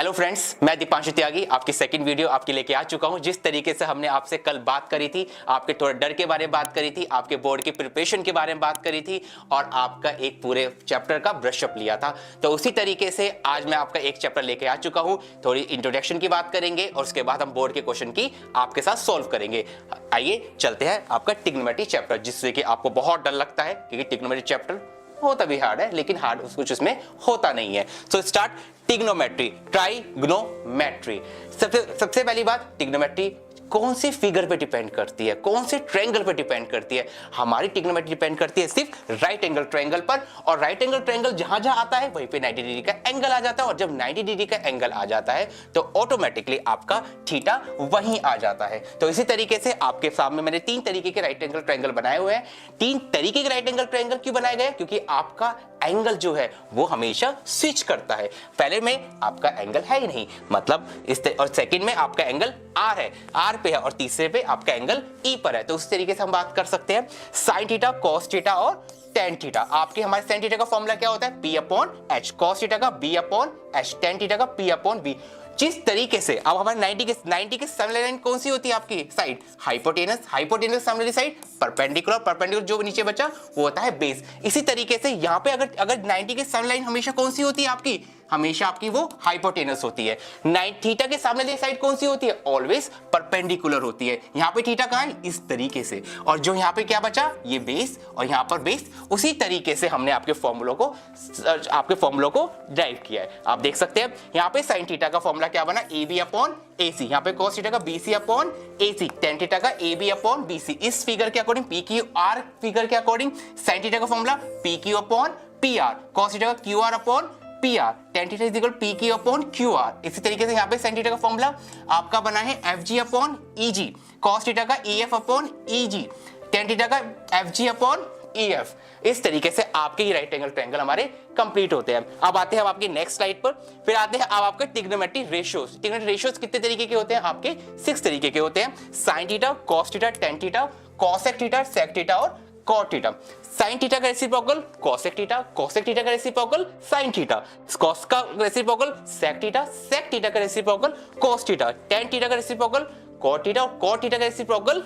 Hello friends, मैं दीपांशु त्यागी आपकी second video आपके लेके आ चुका हूं। जिस तरीके से हमने आपसे कल बात करी थी, आपके थोड़ा डर के बारे में बात करी थी, आपके बोर्ड की प्रिपरेशन के बारे में बात करी थी और आपका एक पूरे चैप्टर का ब्रशअप लिया था, तो उसी तरीके से आज मैं आपका एक चैप्टर लेके आ चुका हूं। थोड़ी इंट्रोडक्शन की बात करेंगे और उसके बाद हम बोर्ड के क्वेश्चन की आपके साथ सॉल्व करेंगे। आइए चलते हैं आपका ट्रिग्नोमेट्री चैप्टर, जिससे कि आपको बहुत डर लगता है क्योंकि ट्रिग्नोमेट्री चैप्टर होता भी हार्ड है, लेकिन हार्ड कुछ उसमें होता नहीं है। So start trigonometry, trigonometry. सबसे पहली बात, ट्रिग्नोमेट्री कौन से फिगर पे डिपेंड करती है, कौन से ट्रायंगल पे डिपेंड करती है? हमारी ट्रिग्नोमेट्री डिपेंड करती है सिर्फ राइट एंगल ट्रायंगल पर, और राइट एंगल ट्रायंगल जहां जहां आता है वहीं पे 90 डिग्री का एंगल आ जाता है, और जब 90 डिग्री का एंगल आ जाता है तो ऑटोमेटिकली आपका थीटा वहीं आ जाता है। तो इसी तरीके से आपके सामने मैंने 3 तरीके के राइट एंगल ट्रायंगल बनाए हुए हैं। 3 तरीके के राइट एंगल ट्रायंगल क्यों बनाए गए? क्योंकि आपका एंगल जो है वो हमेशा स्विच करता है। पहले में आपका एंगल है ही नहीं, मतलब और सेकंड में आपका एंगल आर है, आर पे है, और तीसरे पे आपका एंगल ई पर है। तो उस तरीके से हम बात कर सकते हैं साइन थीटा, कॉस थीटा और टेन थीटा। आपके हमारे साइन थीटा का फॉर्मूला क्या होता है? P upon h, cos theta का B upon h, tan theta का पी अपॉन बी। जिस तरीके से अब हमारे 90 के सामने लाइन कौन सी होती है आपकी साइड? हाइपोटेनस, हाइपोटेनस सामने वाली साइड परपेंडिकुलर, परपेंडिकुलर जो नीचे बचा वो होता है बेस। इसी तरीके से यहाँ पे अगर 90 के सामने लाइन हमेशा कौन सी होती है आपकी? हमेशा आपकी वो हाइपोटेनस होती है। थीटा के सामने वाली साइड कौन सी होती है? ऑलवेज परपेंडिकुलर होती है। यहाँ पे थीटा कहाँ है? इस तरीके से, और जो यहाँ पे क्या बचा? ये बेस, और यहाँ पर बेस। उसी तरीके से हमने आपके फॉर्मूलों को ड्राइव किया है। आप देख सकते हैं यहाँ पे साइन थीटा का फॉर्मूला क्या बना? A B upon A C. यहाँ पे कॉस थीटा का B C upon A C, tan theta का A B upon B C. इस फिगर के according, P Q R figure के अकॉर्डिंग साइन थीटा का formula P Q upon P R, cos theta का Q R upon P R, tan theta is equal P Q upon Q R. इसी तरीके से यहाँ पे sign theta का formula आपका बना है एफ जी अपॉन ई जी, कॉस थीटा का ई एफ अपॉन ई जी, टेन थीटा का F G upon E F. इस तरीके से आपके ही राइट एंगल ट्रायंगल हमारे कंप्लीट होते हैं। अब आते हैं हम आपकी नेक्स्ट स्लाइड पर, फिर आते हैं अब आपके ट्रिग्नोमेट्री रेशियोज। ट्रिग्नोमेट्री रेशियोज कितने तरीके के होते हैं? आपके 6 तरीके के होते हैं। Sine theta, cos theta, tan theta, cosec theta, sec theta और कॉट थीटा। साइन थीटा का reciprocal cosec theta, cosec theta का रेसिप्रोकल साइन थीटा, कॉस का reciprocal sec theta, sec theta का reciprocal cos theta, tan theta का reciprocal cot theta और cot theta का reciprocal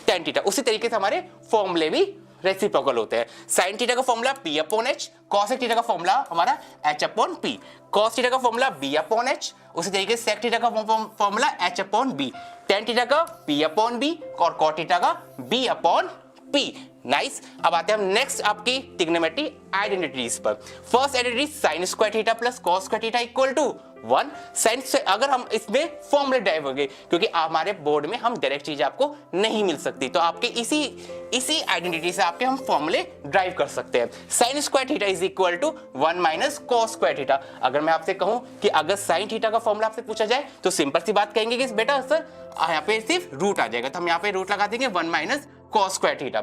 tan theta. उसी तरीके से हमारे फॉर्मूले भी रेसिप्रोकल होते हैं। साइन थीटा का formula p upon h, cosec theta का फॉर्मूला हमारा H upon P, cos theta का फॉर्मूला बी अपॉन एच, उसी तरीके से सेक थीटा का formula H upon B, tan theta का पी अपॉन बी और कॉट थीटा का बी अपॉन पी। नाइस। अब आते हैं हम नेक्स्ट आपकी ट्रिग्नोमेट्री आइडेंटिटीज पर। First identity sin square theta plus cos square theta equal to 1। Sin से अगर हम इसमें फॉर्मूले ड्राइव होंगे, क्योंकि हमारे बोर्ड में हम डायरेक्ट चीज आपको नहीं मिल सकती, तो आपके इसी आइडेंटिटी से आपके हम फॉर्मूले ड्राइव कर सकते हैं। Sin square theta is equal to 1 minus cos square theta. अगर मैं आपसे कहूं कि अगर साइन थीटा का फॉर्मूला आपसे पूछा जाए तो सिंपल सी बात कहेंगे कि बेटा सर यहाँ पे सिर्फ रूट आ जाएगा, तो हम यहाँ पे रूट लगा देंगे 1 माइनस कॉस स्क्वायर थीटा।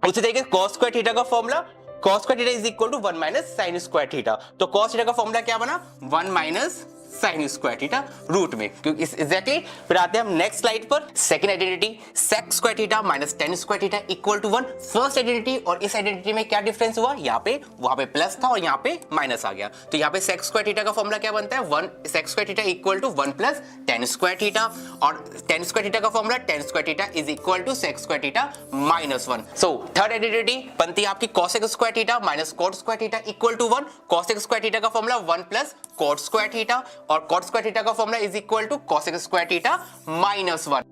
उसी तरीके से कॉस स्क्वायर थीटा का formula cos square theta is equal to 1 minus sin square theta. तो cos थीटा का फॉर्मूला क्या बना? 1 minus sin square theta root में, क्योंकि एग्जैक्टली। फिर आते हैं हम नेक्स्ट स्लाइड पर। Second identity sec square theta minus tan square theta equal to 1। First identity और इस आइडेंटिटी में क्या डिफरेंस हुआ? यहाँ पे वहां पे प्लस था और यहाँ पे माइनस आ गया, तो यहाँ पे सेक स्क्वायर थीटा का फॉर्मूला क्या बनता है? 1 sec square theta equal to 1 plus tan square theta, और टेन स्क्वायर थीटा का formula tan square theta is equal to sec square theta minus 1। So third identity बनती है आपकी cosec square theta minus cot square theta equal to 1। Cosec square theta का formula 1 plus cot square theta, और cot square theta का formula is equal to cosec square theta minus 1।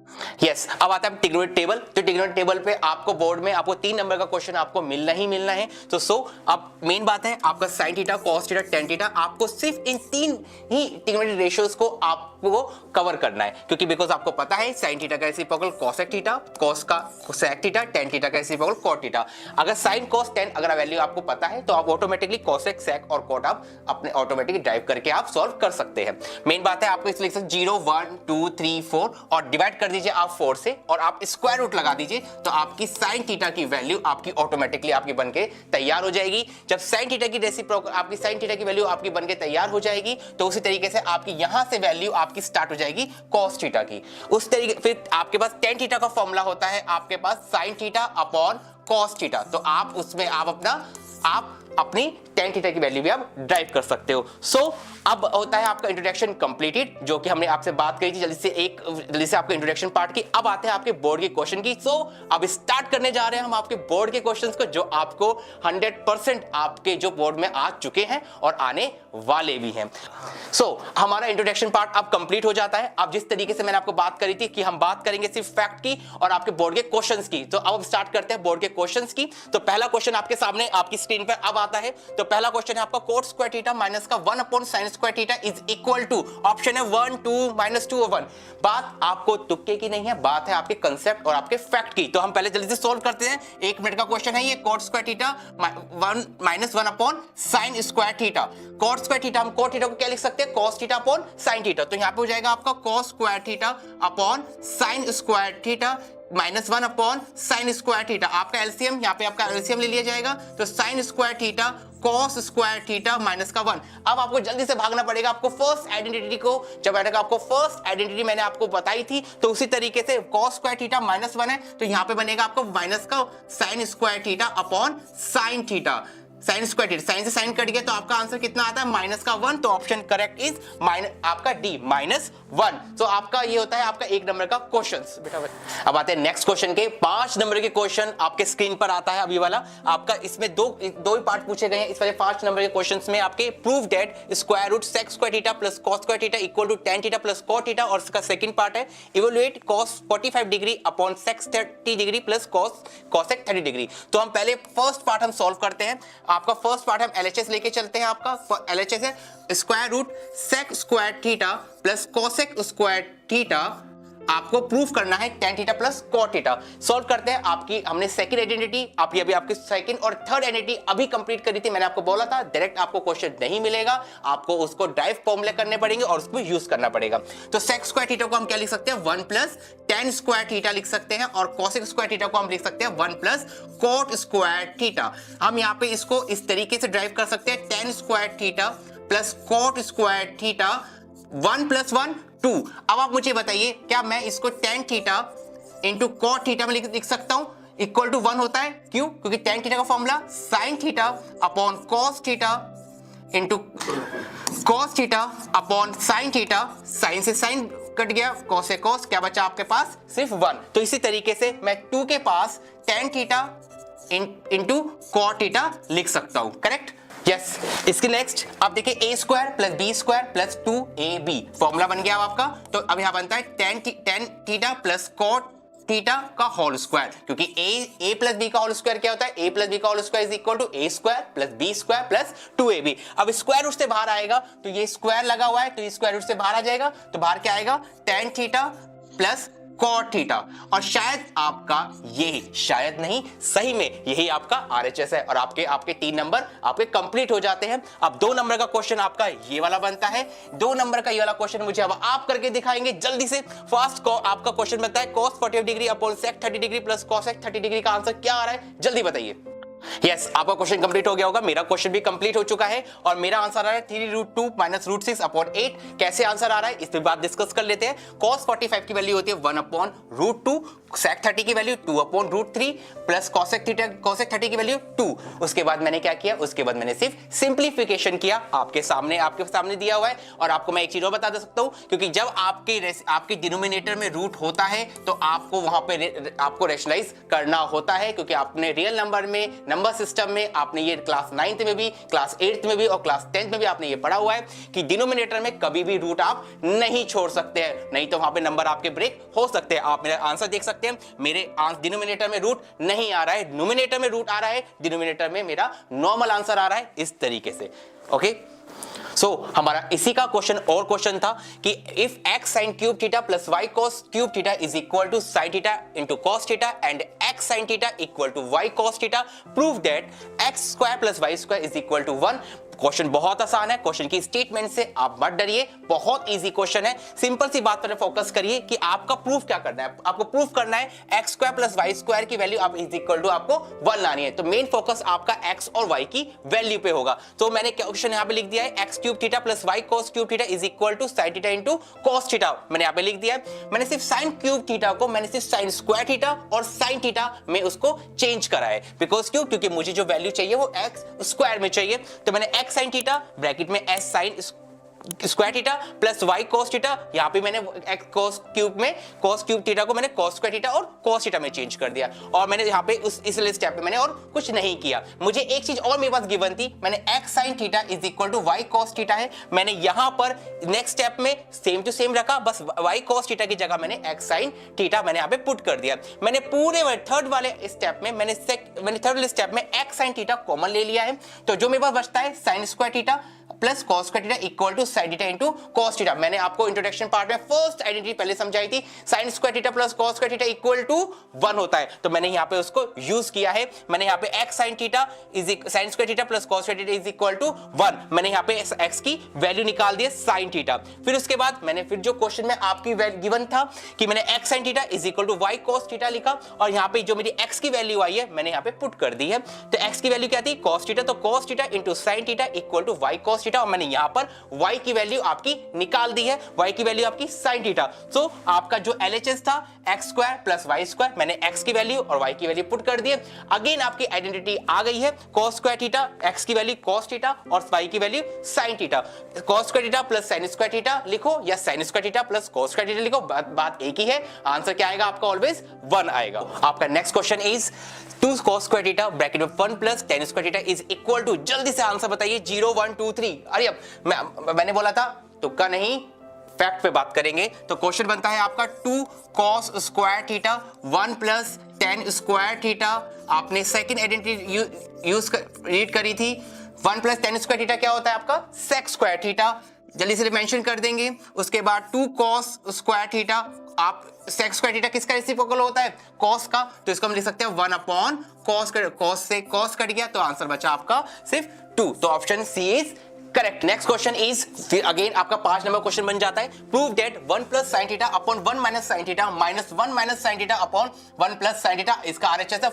Yes. अब आता है trigonometry table. तो trigonometry table पे आपको board में आपको 3 नंबर का क्वेश्चन आपको मिलना ही मिलना है। तो अब मेन बात है आपका sign theta, cos theta, tan theta, आपको सिर्फ इन 3 ही ट्रिग्नोमेट्री रेशियोज को आपको कवर करना है, क्योंकि बिकॉज आपको पता है साइन थीटा का रेसिप्रोकल कॉसेक थीटा, कॉस का सेक थीटा, टेन थीटा का रेसिप्रोकल कॉट थीटा। अगर साइन कॉस टेन अगर वैल्यू आपको पता है तो आप ऑटोमेटिकली कॉसेक सेक और कॉट आप अपने ऑटोमेटिकली ड्राइव करके आप सॉल्व कर सकते हैं। मेन बात है आपको इसलिए 0 1 2 3 4 और डिवाइड कर दीजिए आप 4 से, और आप स्क्वायर रूट लगा दीजिए, तो आपकी साइन थीटा की वैल्यू आपकी ऑटोमेटिकली आपकी बनके तैयार हो जाएगी। जब साइन थीटा की रेसिप्रोकल आपकी साइन थीटा की वैल्यू आपकी बनके तैयार हो जाएगी, तो उसी तरीके से आपकी यहां से वैल्यू आपकी स्टार्ट हो जाएगी कॉस थीटा की। उस तरीके फिर आपके पास टेन थीटा का फॉर्मूला होता है आपके पास sine theta upon cos theta, तो आप उसमें आप अपनी tan थीटा की वैल्यू भी आप ड्राइव कर सकते हो। सो अब होता है आपका इंट्रोडक्शन कंप्लीटेड, जो कि हमने आपसे बात करी थी जल्दी से आपका इंट्रोडक्शन पार्ट की। अब आते हैं आपके बोर्ड के क्वेश्चन की। सो अब स्टार्ट करने जा रहे हैं हम आपके बोर्ड के क्वेश्चंस को, जो आपको 100% आपके जो बोर्ड में आ चुके हैं और आने वाले भी हैं। सो हमारा इंट्रोडक्शन पार्ट अब कंप्लीट हो जाता है। अब जिस तरीके से मैंने आपको बात करी थी कि हम बात करेंगे सिर्फ फैक्ट की और आपके बोर्ड के क्वेश्चंस की, तो अब स्टार्ट करते हैं बोर्ड के क्वेश्चंस की। तो पहला क्वेश्चन आपके सामने आपकी स्क्रीन पर अब आता है। तो पहला क्वेश्चन है आपका कोट स्क्वायर थीटा माइनस का 1 upon sin square theta is equal to, option है 1 2 -2 और 1। बात आपको तुक्के की नहीं है, बात है आपके कंसेप्ट और आपके फैक्ट की। तो हम पहले जल्दी से सोल्व करते हैं। 1 मिनट का क्वेश्चन है ये। Coat square theta 1 -1 upon sin square theta. Coat square theta, हम कोट थीटा को क्या लिख सकते हैं, cos theta upon sin theta. तो यहां पे हो जाएगा आपका cos square theta upon sin square theta -1 upon sin square theta. आपका एलसीएम, यहाँ पे आपका एलसीएम ले लिया जाएगा। तो sign square theta cos square theta minus का 1। अब आपको जल्दी से भागना पड़ेगा आपको फर्स्ट आइडेंटिटी को। जब आएगा आपको फर्स्ट आइडेंटिटी मैंने आपको बताई थी, तो उसी तरीके से cos स्क्वायर थीटा -1 है, तो यहाँ पे बनेगा आपको माइनस का sin square theta upon sin theta. Sin square theta, sin से साइन कट गया, तो आपका आंसर कितना आता है, माइनस का 1। तो ऑप्शन करेक्ट इज आपका डी -1। तो आपका ये होता है आपका 1 नंबर का क्वेश्चन। बेटा अब आते हैं नेक्स्ट क्वेश्चन के। 5 नंबर के क्वेश्चन आपके स्क्रीन पर आता है अभी वाला आपका। इसमें दो ही पार्ट पूछे गए हैं। इस वाले 5 नंबर के क्वेश्चंस में आपके prove that square root sec square theta plus cos square theta equal to tan theta plus cot theta, और इसका सेकंड पार्ट है evaluate cos 45 degree upon sec 30 degree plus cosec 30 degree. तो हम पहले first part हम solve करते हैं। आपका फर्स्ट पार्ट हम एलएचएस लेके चलते हैं। आपका एलएचएस है square root sec square theta plus cosec square theta. आपको प्रूफ करना है tan theta plus cot theta. Solve करते हैं। आपकी हमने सेकंड आइडेंटिटी अभी आपकी सेकंड और थर्ड आइडेंटिटी अभी कंप्लीट करी थी। मैंने आपको बोला था डायरेक्ट आपको क्वेश्चन नहीं मिलेगा, आपको उसको ड्राइव फॉर्मूले करने पड़ेंगे और उसको यूज करना पड़ेगा। तो सेक स्क्वायर थीटा को हम क्या लिख सकते हैं, 1 प्लस tan स्क्वायर थीटा लिख सकते हैं, और कोसेक स्क्वायर थीटा को हम लिख सकते हैं 1 प्लस cot स्क्वायर थीटा। हम यहाँ पे इसको इस तरीके से ड्राइव कर सकते हैं, tan square theta plus cot square theta 1 + 1 2। अब आप मुझे बताइए, क्या मैं इसको tan theta into cot theta में लिख सकता हूं, इक्वल टू 1 होता है। क्यों? क्योंकि tan थीटा का formula sin theta upon cos theta into cos theta upon sin theta. sin से sin कट गया, cos से cos, क्या बचा आपके पास, सिर्फ 1। तो इसी तरीके से मैं 2 के पास tan theta into cot theta लिख सकता हूं। करेक्ट? यस। इसके नेक्स्ट आप देखिए a square plus b square plus 2ab formula बन गया आपका। तो अब यहां बनता है tan theta plus cot theta का होल स्क्वायर, क्योंकि a प्लस b का होल स्क्वायर क्या होता है, a प्लस b का whole square is equal to a square plus b square plus 2ab। अब स्क्वायर रूट से बाहर आएगा तो ये स्क्वायर लगा हुआ है, तो ये स्क्वायर रूट से बाहर आ जाएगा, तो बाहर क्या आएगा, tan theta plus cot theta. और शायद आपका यही, शायद नहीं सही में यही आपका आरएचएस है, और आपके 3 नंबर आपके कंप्लीट हो जाते हैं। अब 2 नंबर का क्वेश्चन आपका ये वाला बनता है। 2 नंबर का ये वाला क्वेश्चन मुझे अब आप करके दिखाएंगे जल्दी से। फर्स्ट को आपका क्वेश्चन बनता है cos 45 degree upon sec 30 degree plus cosec 30 degree का आंसर क्या आ रहा है, जल्दी बताइए। यस, आपका क्वेश्चन कंप्लीट हो गया होगा। मेरा क्वेश्चन भी कंप्लीट हो चुका है और मेरा आंसर आ रहा है 3√2 माइनस √6 अपॉन 8। कैसे आंसर आ रहा है इस पे बात डिस्कस कर लेते हैं। cos 45 की वैल्यू होती है 1 अपॉन √2, sec 30 की वैल्यू 2 अपॉन √3 प्लस cosec 30 की वैल्यू 2। उसके बाद मैंने क्या किया, उसके बाद मैंने सिर्फ सिंप्लीफिकेशन किया। आपके सामने दिया हुआ है। और आपको मैं एक चीज और बता दे सकता हूं, क्योंकि जब आपके डिनोमिनेटर में रूट होता है तो आपको वहां पे आपको रैशनलाइज करना होता है, क्योंकि आपने रियल नंबर में, नंबर सिस्टम में आपने ये क्लास 9th में भी, क्लास 8th में भी और क्लास 10th में भी आपने ये पढ़ा हुआ है कि डिनोमिनेटर में कभी भी रूट आप नहीं छोड़ सकते हैं, नहीं तो वहां पे नंबर आपके ब्रेक हो सकते हैं। आप मेरा आंसर देख सकते हैं, मेरे डिनोमिनेटर में रूट नहीं आ रहा है, न्यूमरेटर में रूट आ रहा है, डिनोमिनेटर में मेरा नॉर्मल आंसर आ रहा है, इस तरीके से। ओके, हमारा इसी का और क्वेश्चन था कि if x sin cube theta plus y cos cube theta is equal to sin theta into cos theta and x sin theta equal to y cos theta, prove that x square plus y square is equal to 1। Question बहुत आसान है, question की statement से आप मत डरिए, बहुत easy question है। सिंपल सी बात पर फोकस करिए कि आपका प्रूफ क्या करना है। आपको प्रूफ करना है X square plus Y square की वैल्यू आप इज इक्वल टू आपको 1 लानी है। तो मेन फोकस आपका एक्स और वाई की वैल्यू पे होगा। तो मैंने क्वेश्चन यहां पे लिख दिया है X cube theta plus Y cos cube theta is equal to sin theta into cos theta. मैंने यहां पे लिख दिया है। मैंने सिर्फ साइन क्यूब थीटा को मैंने सिर्फ साइन स्क्वायर थीटा और साइन थीटा में उसको चेंज करा है। बिकॉज क्यों? क्योंकि मुझे जो वैल्यू चाहिए वो एक्स स्क्वायर में चाहिए। तो मैंने एक्स साइन थीटा ब्रैकेट में S sin square theta plus Y cos theta, यहां पे मैंने एक्स कॉस क्यूब थीटा को मैंने कॉस स्क्वायर थीटा और कॉस थीटा में चेंज कर दिया। और मैंने यहां पे इस स्टेप पे मैंने और कुछ नहीं किया। मुझे एक चीज और मेरे पास गिवन थी, मैंने X sin theta is equal to Y cos theta है। मैंने यहां पर नेक्स्ट स्टेप में सेम टू सेम रखा, बस वाई कॉस थीटा की जगह मैंने एक्स साइन थीटा मैंने यहां पे पुट कर दिया। मैंने पूरे थर्ड वाले स्टेप में मैंने थर्ड वाले स्टेप में एक्स साइन थीटा कॉमन ले लिया है। तो जो मेरे पास बचता है sin square theta plus cos square theta equal to sin theta into cos theta. मैंने आपको इंट्रोडक्शन पार्ट में फर्स्ट आइडेंटिटी पहले समझाई थी, sin square theta plus cos square theta equal to 1 होता है। तो मैंने यहां पे उसको यूज किया है। मैंने यहां पे x sin theta is sin square theta plus cos square theta is equal to 1। मैंने यहां पे x की वैल्यू निकाल दी है sin थीटा। फिर उसके बाद मैंने फिर जो क्वेश्चन में आपकी गिवन था कि मैंने x sin theta is equal to y cos theta लिखा, और यहां पे जो मेरी x की वैल्यू आई है मैंने यहां पे पुट कर दी है। तो x की वैल्यू क्या थी? cos theta. तो cos theta into sin theta equal to y cos theta, और मैंने यहां पर y की वैल्यू आपकी निकाल दी है, y की वैल्यू आपकी sin थीटा। तो आपका जो LHS था x square plus y square, मैंने x की वैल्यू और y की वैल्यू पुट कर दी है। अगेन आपकी आइडेंटिटी आ गई है, cos स्क्वायर थीटा x की वैल्यू cos थीटा और y की value sin theta. cos square theta plus sin square theta लिखो या sin square theta plus cos square theta लिखो, बात एक ही है। आंसर क्या आएगा आपका? ऑलवेज 1 आएगा। आपका next question is 2 cos square theta bracket में 1 plus tan square theta is equal to, जल्दी से आंसर बताइए, 0 1 2 3। अरे अब मैंने बोला था तुक्का नहीं, फैक्ट पे बात करेंगे। तो क्वेश्चन बनता है आपका 2 cos square theta 1 plus tan square theta. आपने सेकंड आइडेंटिटी रीड करी थी, 1 प्लस tan स्क्वायर थीटा क्या होता है आपका? sec square theta. जल्दी से मेंशन कर देंगे। उसके बाद 2 cos स्क्वायर थीटा, आप sec स्क्वायर थीटा किसका रेसिप्रोकल होता है? cos का। तो इसको हम लिख सकते हैं 1 अपॉन cos से cos कट गया, तो आंसर बचा आपका सिर्फ 2। तो option C is correct. Next question is, फिर अगेन आपका 5 नंबर क्वेश्चन बन जाता है, prove that 1 plus sin theta upon 1 minus sin theta minus 1 minus sin theta upon 1 plus sin theta, इसका RHS है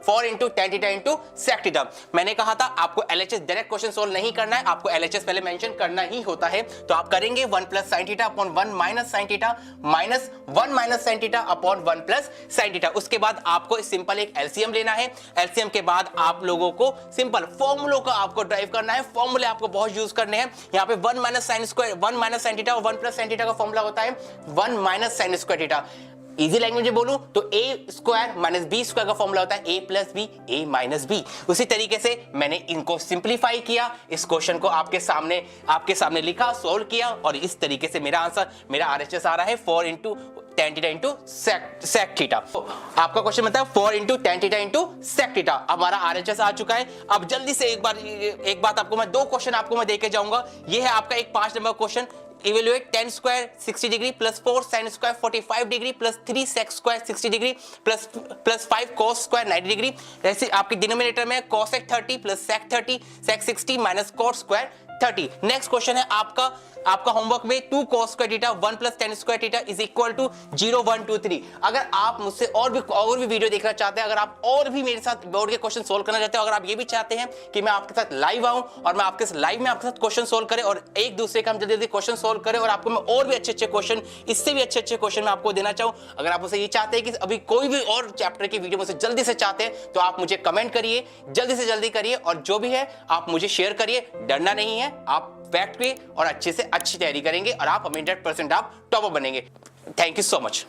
4 into tan theta into sec theta. मैंने कहा था आपको LHS डायरेक्ट क्वेश्चन सोल्व नहीं करना है, आपको LHS पहले मेंशन करना ही होता है। तो आप करेंगे 1 plus sin theta upon 1 minus sin theta minus 1 minus sin theta upon 1 plus sin theta. उसके बाद आपको सिंपल एक LCM लेना है। LCM के बाद आप लोगों को सिंपल फॉर्मूलों का आपको ड्राइव करना है। फॉर्मूले आपको बहुत यूज करने हैं। यहां पे 1 minus sin square 1 minus sin theta और 1 प्लस साइन थीटा का फॉर्मूला होता है 1 minus sin square theta. Easy language में बोलूं तो a square minus b square का फॉर्मूला होता है a plus B a minus B. उसी तरीके से मैंने इनको सिंप्लीफाई किया, इस क्वेश्चन को आपके सामने लिखा, सोल्व किया, और इस तरीके से मेरा आंसर, मेरा RHS आ रहा है 4 into tan theta into sec theta. आपका क्वेश्चन मतलब 4 into tan theta into sec theta. हमारा RHS आ चुका है। अब जल्दी से एक बात आपको मैं 2 क्वेश्चन आपको मैं देके जाऊंगा। ये है आपका एक 5 number question, evaluate tan square 60 degree plus 4 sin square 45 degree plus 3 sec square 60 degree plus 5 cos square 90 degree. ऐसे आपके डिनोमिनेटर में cosec 30 plus sec 30 sec 60 minus cos square 30। Next question है आपका होमवर्क में 2 cos square theta 1 plus tan square theta is equal to 0 1 2 3। अगर आप मुझसे और भी वीडियो देखना चाहते हैं, अगर आप और भी मेरे साथ बोर्ड के क्वेश्चन सोल्व करना चाहते हो, अगर आप ये भी चाहते हैं कि मैं आपके साथ लाइव आऊं और मैं आपके लाइव में आपके साथ क्वेश्चन सोल्व करें और एक दूसरे का हम जल्दी क्वेश्चन सोल्व करें और आपको मैं और भी अच्छे क्वेश्चन, इससे भी अच्छे क्वेश्चन मैं आपको देना चाहूं, अगर आप मुझसे ये चाहते हैं कि अभी कोई भी और चैप्टर की वीडियो मुझसे जल्दी से चाहते हैं, तो आप मुझे कमेंट करिए, जल्दी से जल्दी करिए, और जो भी है आप मुझे शेयर करिए। डरना नहीं है, आप फैक्ट पे और अच्छे से अच्छी तैयारी करेंगे और आप 100% आप टॉपर बनेंगे। Thank you so much.